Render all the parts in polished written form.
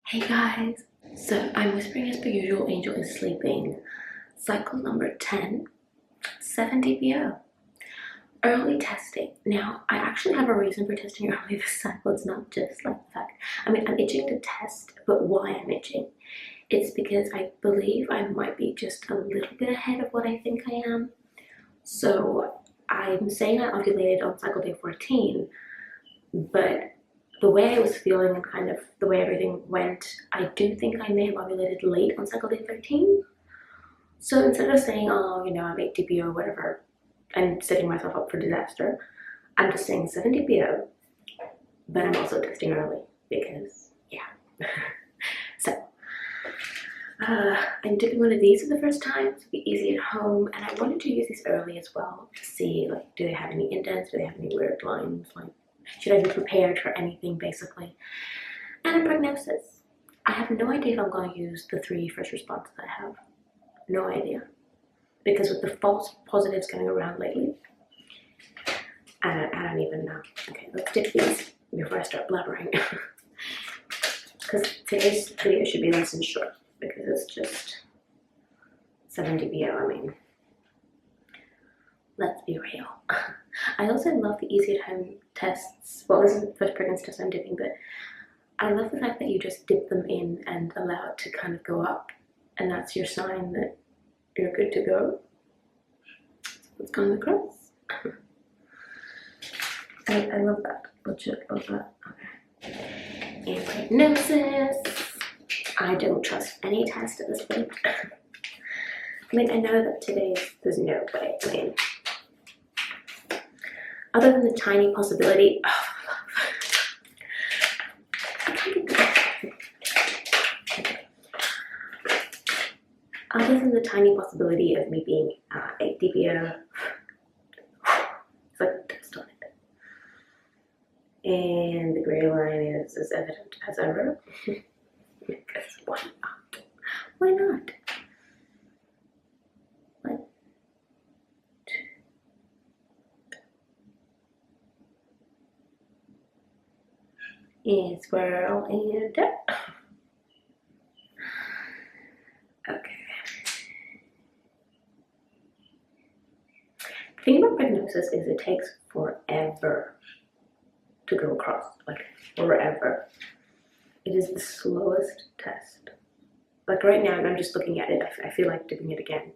Hey guys, so I'm whispering as per usual. Angel is sleeping. Cycle number 10, 7 DBO. Early testing. Now, I actually have a reason for testing early this cycle. It's not just like the fact, I'm itching to test, but why I'm itching? It's because I believe I might be just a little bit ahead of what I think I am. So I'm saying I ovulated on cycle day 14, but the way I was feeling and kind of the way everything went, I do think I may have ovulated late on cycle day 13. So instead of saying, oh, I'm 8 DBO or whatever, and setting myself up for disaster, I'm just saying 7 DBO, but I'm also testing early because, yeah. So, I'm dipping one of these for the first time to be easy at home, and I wanted to use these early as well to see, like, do they have any indents, do they have any weird lines, like, should I be prepared for anything, basically? And a prognosis. I have no idea if I'm going to use the 3 first responses I have. No idea. Because with the false positives going around lately, I don't even know. Okay, let's dip these before I start blabbering. Because today's video should be nice and short, because it's just 7 DBO, I mean. Let's be real. I also love the easy at home tests. Well, this is the first pregnancy test I'm dipping, but I love the fact that you just dip them in and allow it to kind of go up, and that's your sign that you're good to go. So it's going across. I love that. Legit love that. Okay. And prognosis. I don't trust any test at this point. I mean, I know that there's no way. I mean, other than the tiny possibility, other than the tiny possibility of me being 8 DBO, it's like test on it. And the grey line is as evident as ever. Because why not? Why not? And swirl and dip. Okay. The thing about prognosis is it takes forever to go across, like forever. It is the slowest test. Like right now, I'm just looking at it, I feel like dipping it again.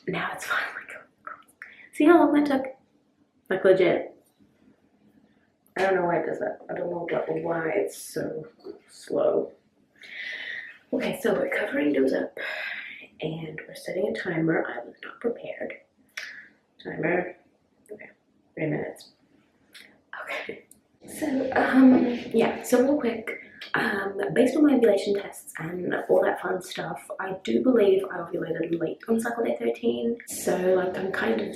Now it's finally going across. See how long that took? Like legit. I don't know why it does that. I don't know why it's so slow. Okay, so we're covering those up and we're setting a timer. I was not prepared. Timer. Okay, 3 minutes. Okay. So, yeah, so real quick, based on my ovulation tests and all that fun stuff, I do believe I ovulated late on cycle day 13. So, like, I'm kind of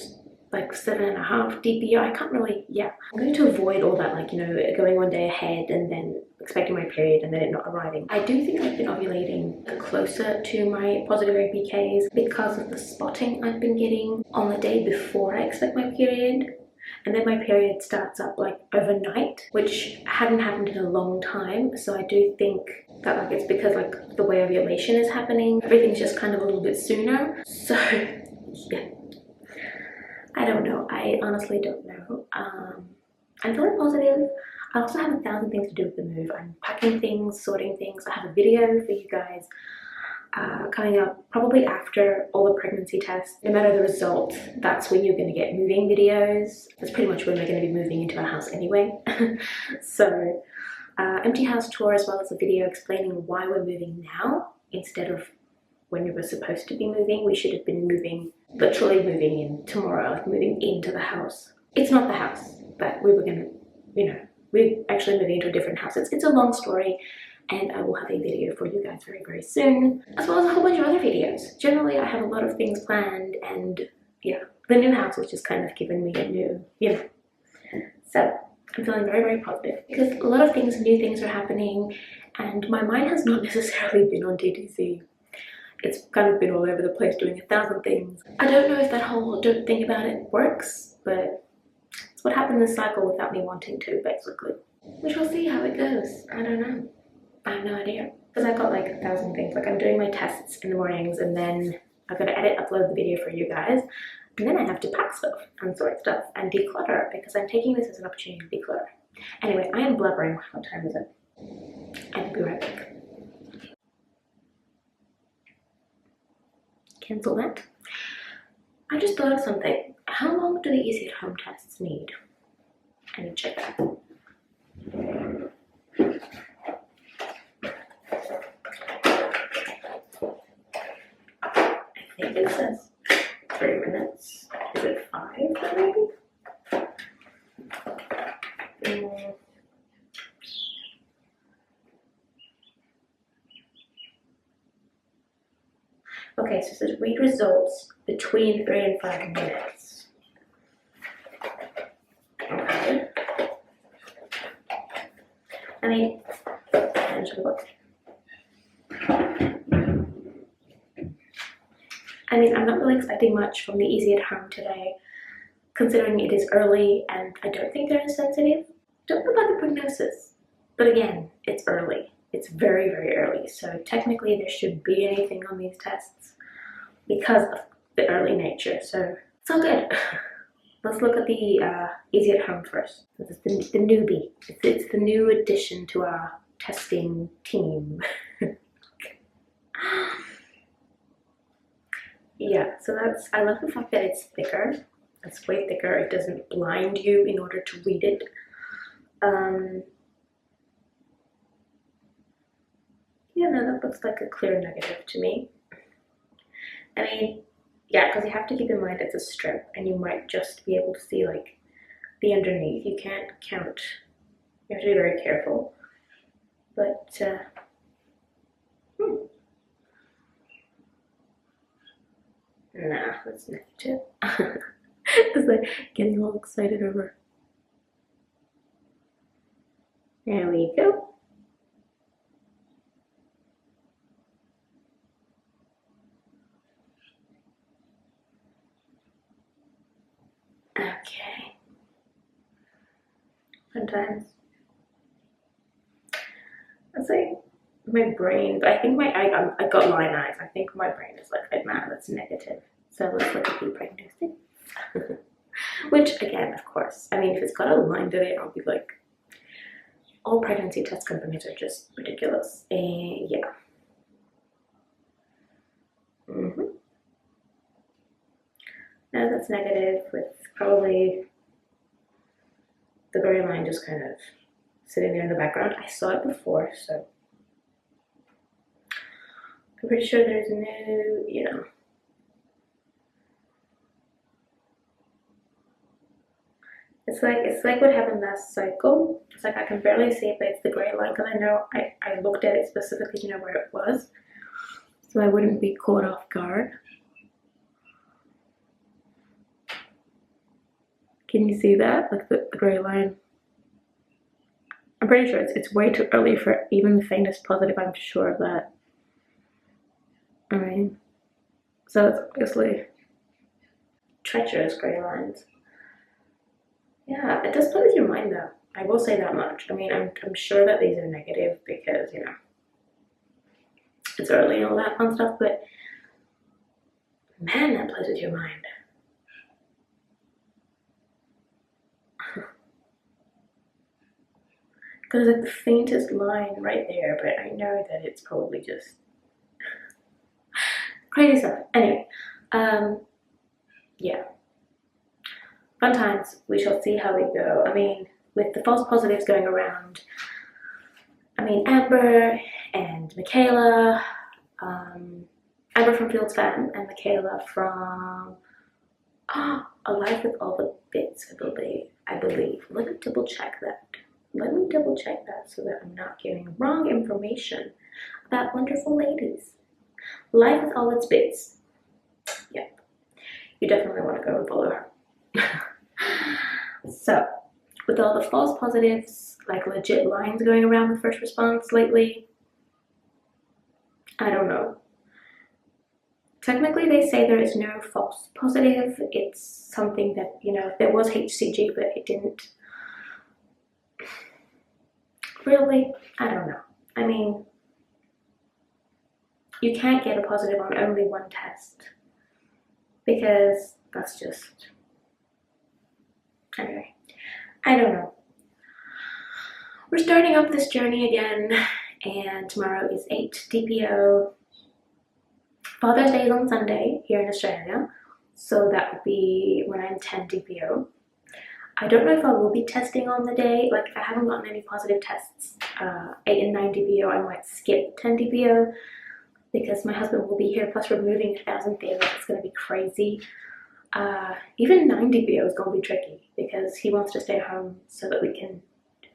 like 7.5 DBO. I can't really, yeah. I'm going to avoid all that, like, going one day ahead and then expecting my period and then it not arriving. I do think I've been ovulating closer to my positive APKs because of the spotting I've been getting on the day before I expect my period. And then my period starts up like overnight, which hadn't happened in a long time. So I do think that like it's because like the way ovulation is happening, everything's just kind of a little bit sooner. So yeah. I don't know. I honestly don't know. I'm feeling positive. I also have 1,000 things to do with the move. I'm packing things, sorting things. I have a video for you guys coming up probably after all the pregnancy tests. No matter the result, that's when you're going to get moving videos. That's pretty much when we're going to be moving into our house anyway. So empty house tour as well as a video explaining why we're moving now instead of when we were supposed to be moving. We should have been literally moving in tomorrow, like moving into the house. It's not the house, but we were gonna, we're actually moving into a different house. It's a long story, and I will have a video for you guys very, very soon, as well as a whole bunch of other videos. Generally, I have a lot of things planned, and yeah, the new house has just kind of given me a new, So I'm feeling very, very positive because a lot of new things are happening, and my mind has not necessarily been on TTC. It's kind of been all over the place doing 1,000 things. I don't know if that whole don't think about it works, but It's what happened this cycle without me wanting to, basically. We shall see how it goes. I don't know. I have no idea. Because I've got like 1,000 things. Like I'm doing my tests in the mornings and then I've got to edit, upload the video for you guys. And then I have to pack stuff and sort stuff and declutter because I'm taking this as an opportunity to declutter. Anyway, I am blubbering. What time is it? I'll be right back. Cancel that. I just thought of something. How long do the Easy at Home tests need? I need to check that. I think it says 3 minutes. Is it 5 maybe? Okay, so it says read results between 3 and 5 minutes. Okay. I mean, I'm not really expecting much from the Easy at Home today, considering it is early and I don't think they're as sensitive. Don't know about the prognosis, but again, it's early. It's very, very early, so technically there shouldn't be anything on these tests because of the early nature, so it's all good. Let's look at the Easy at Home first. This is the newbie. It's the new addition to our testing team. Yeah, so I love the fact that it's thicker. It's way thicker. It doesn't blind you in order to read it. Yeah, no, that looks like a clear negative to me. I mean, yeah, because you have to keep in mind it's a strip and you might just be able to see like the underneath. You can't count. You have to be very careful. But, nah, that's negative. It's like getting all excited over. There we go. Okay. Sometimes it's like my brain, I think I got line eyes. I think my brain is like, nah, that's negative. So let's look at the prognosis. Which again, of course, I mean, if it's got a line to it, I'll be like, all pregnancy test companies are just ridiculous. Yeah. No, that's negative with probably the gray line just kind of sitting there in the background. I saw it before, so I'm pretty sure there's no, you know. It's like what happened last cycle. It's like I can barely see it, but it's the gray line because I know I looked at it specifically to know where it was, so I wouldn't be caught off guard. Can you see that? Like the gray line? I'm pretty sure it's way too early for even the faintest positive, I'm sure of that. I mean, so it's obviously treacherous gray lines. Yeah, it does play with your mind though. I will say that much. I mean, I'm sure that these are negative because, you know, it's early and all that fun stuff, but man, that plays with your mind. Because it's the faintest line right there, but I know that it's probably just crazy stuff. Anyway, yeah. Fun times. We shall see how we go. I mean, with the false positives going around, I mean, Amber and Michaela, Amber from Fields Fam and Michaela from Alive with All the Bits, I believe. Let me double check that. So that I'm not giving wrong information about wonderful ladies. Life with All Its Bits. Yep. You definitely want to go and follow her. So, with all the false positives, like legit lines going around with first response lately, I don't know. technically they say there is no false positive. It's something that, you know, there was HCG, but it didn't really, I don't know. I mean, you can't get a positive on only one test because that's just, anyway, I don't know. We're starting up this journey again, and tomorrow is 8 DPO. Father's Day is on Sunday here in Australia, so that would be when I'm 10 DPO. I don't know if I will be testing on the day. Like, if I haven't gotten any positive tests, 8 and 9 DPO, I might skip 10 DPO because my husband will be here, plus we're moving 1,000 things. It's going to be crazy. Even 9 DPO is going to be tricky because he wants to stay home so that we can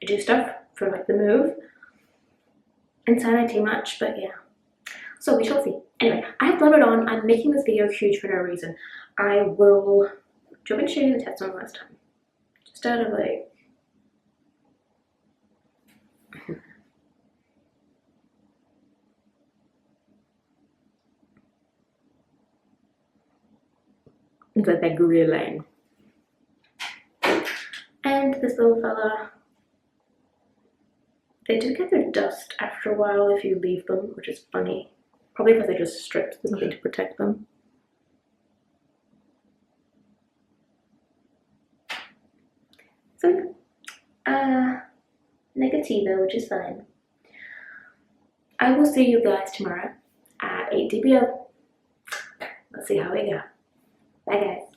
do stuff for like the move. Insanity much, but yeah. So we shall see. Anyway, I have blubbered on. I'm making this video huge for no reason. I will. Do you want me to show you the test one last time? Just out of like. It's like that grilling. And this little fella. They do get their dust after a while if you leave them, which is funny. Probably because they just stripped. There's nothing to protect them. So, negativo, which is fine. I will see you guys tomorrow at 8 DPO. Let's see how we go. Bye, guys.